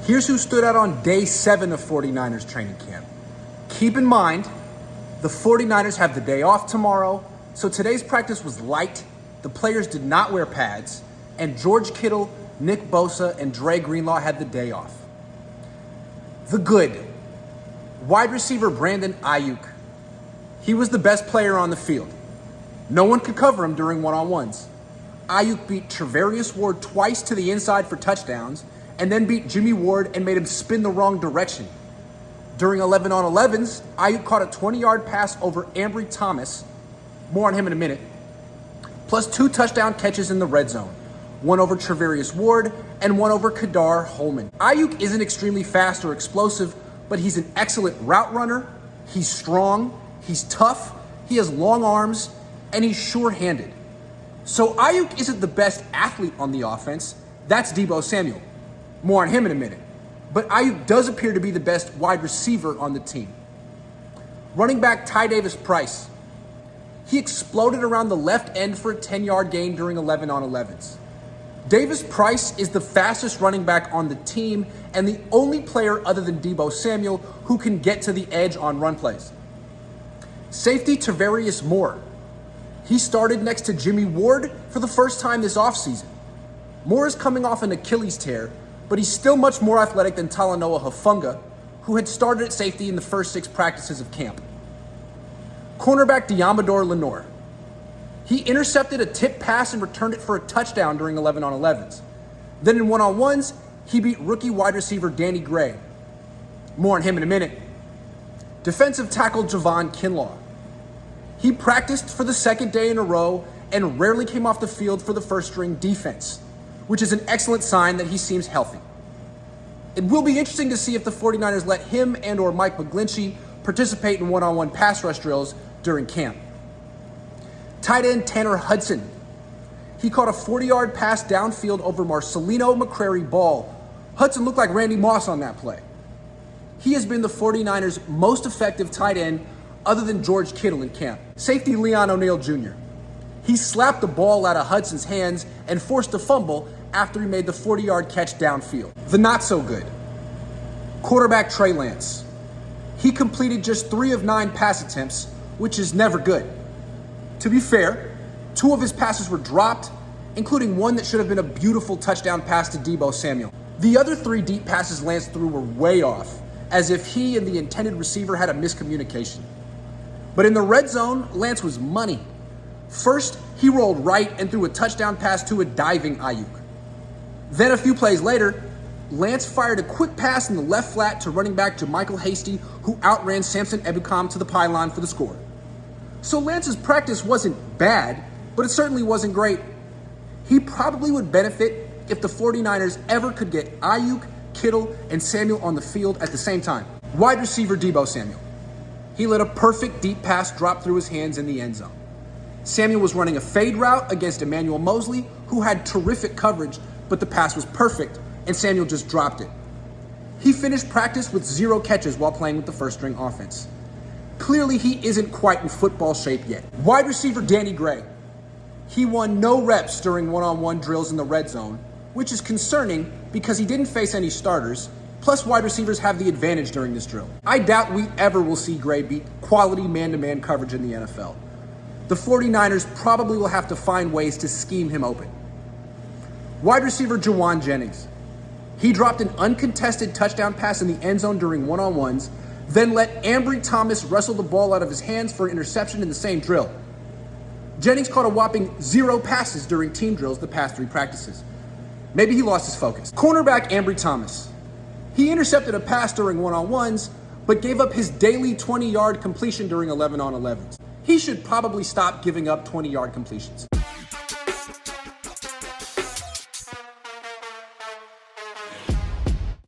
Here's who stood out on day 7 of 49ers training camp. Keep in mind, the 49ers have the day off tomorrow, so today's practice was light, the players did not wear pads, and George Kittle, Nick Bosa, and Dre Greenlaw had the day off. The good. Wide receiver Brandon Ayuk. He was the best player on the field. No one could cover him during one-on-ones. Ayuk beat Trevarius Ward twice to the inside for touchdowns, and then beat Jimmy Ward and made him spin the wrong direction. During 11-on-11s, Ayuk caught a 20-yard pass over Ambry Thomas, more on him in a minute, plus 2 touchdown catches in the red zone, one over Trevarius Ward and one over Kadar Holman. Ayuk isn't extremely fast or explosive, but he's an excellent route runner, he's strong, he's tough, he has long arms, and he's sure-handed. So Ayuk isn't the best athlete on the offense, that's Deebo Samuel. More on him in a minute. But Ayuk does appear to be the best wide receiver on the team. Running back Ty Davis-Price. He exploded around the left end for a 10-yard gain during 11-on-11s. Davis-Price is the fastest running back on the team and the only player other than Deebo Samuel who can get to the edge on run plays. Safety Tarvarius Moore. He started next to Jimmy Ward for the first time this offseason. Moore is coming off an Achilles tear, but he's still much more athletic than Talanoa Hufanga, who had started at safety in the first 6 practices of camp. Cornerback Deommodore Lenoir. He intercepted a tip pass and returned it for a touchdown during 11-on-11s. Then in one-on-ones, he beat rookie wide receiver Danny Gray. More on him in a minute. Defensive tackle Javon Kinlaw. He practiced for the 2nd day in a row and rarely came off the field for the first-string defense, which is an excellent sign that he seems healthy. It will be interesting to see if the 49ers let him and or Mike McGlinchey participate in one-on-one pass rush drills during camp. Tight end Tanner Hudson. He caught a 40-yard pass downfield over Marcelino McCrary Ball. Hudson looked like Randy Moss on that play. He has been the 49ers' most effective tight end other than George Kittle in camp. Safety Leon O'Neal Jr. He slapped the ball out of Hudson's hands and forced a fumble after he made the 40-yard catch downfield. The not so good. Quarterback Trey Lance. He completed just 3 of 9 pass attempts, which is never good. To be fair, 2 of his passes were dropped, including one that should have been a beautiful touchdown pass to Deebo Samuel. The other 3 deep passes Lance threw were way off, as if he and the intended receiver had a miscommunication. But in the red zone, Lance was money. First, he rolled right and threw a touchdown pass to a diving Ayuk. Then a few plays later, Lance fired a quick pass in the left flat to running back JaMycal Hasty, who outran Samson Ebukam to the pylon for the score. So Lance's practice wasn't bad, but it certainly wasn't great. He probably would benefit if the 49ers ever could get Ayuk, Kittle, and Samuel on the field at the same time. Wide receiver Deebo Samuel. He let a perfect deep pass drop through his hands in the end zone. Samuel was running a fade route against Emmanuel Mosley, who had terrific coverage, but the pass was perfect, and Samuel just dropped it. He finished practice with 0 catches while playing with the first-string offense. Clearly, he isn't quite in football shape yet. Wide receiver Danny Gray. He won no reps during one-on-one drills in the red zone, which is concerning because he didn't face any starters, plus wide receivers have the advantage during this drill. I doubt we ever will see Gray beat quality man-to-man coverage in the NFL. The 49ers probably will have to find ways to scheme him open. Wide receiver Jawan Jennings. He dropped an uncontested touchdown pass in the end zone during one-on-ones, then let Ambry Thomas wrestle the ball out of his hands for an interception in the same drill. Jennings caught a whopping 0 passes during team drills the past 3 practices. Maybe he lost his focus. Cornerback Ambry Thomas. He intercepted a pass during one-on-ones, but gave up his daily 20-yard completion during 11-on-11s. He should probably stop giving up 20-yard completions.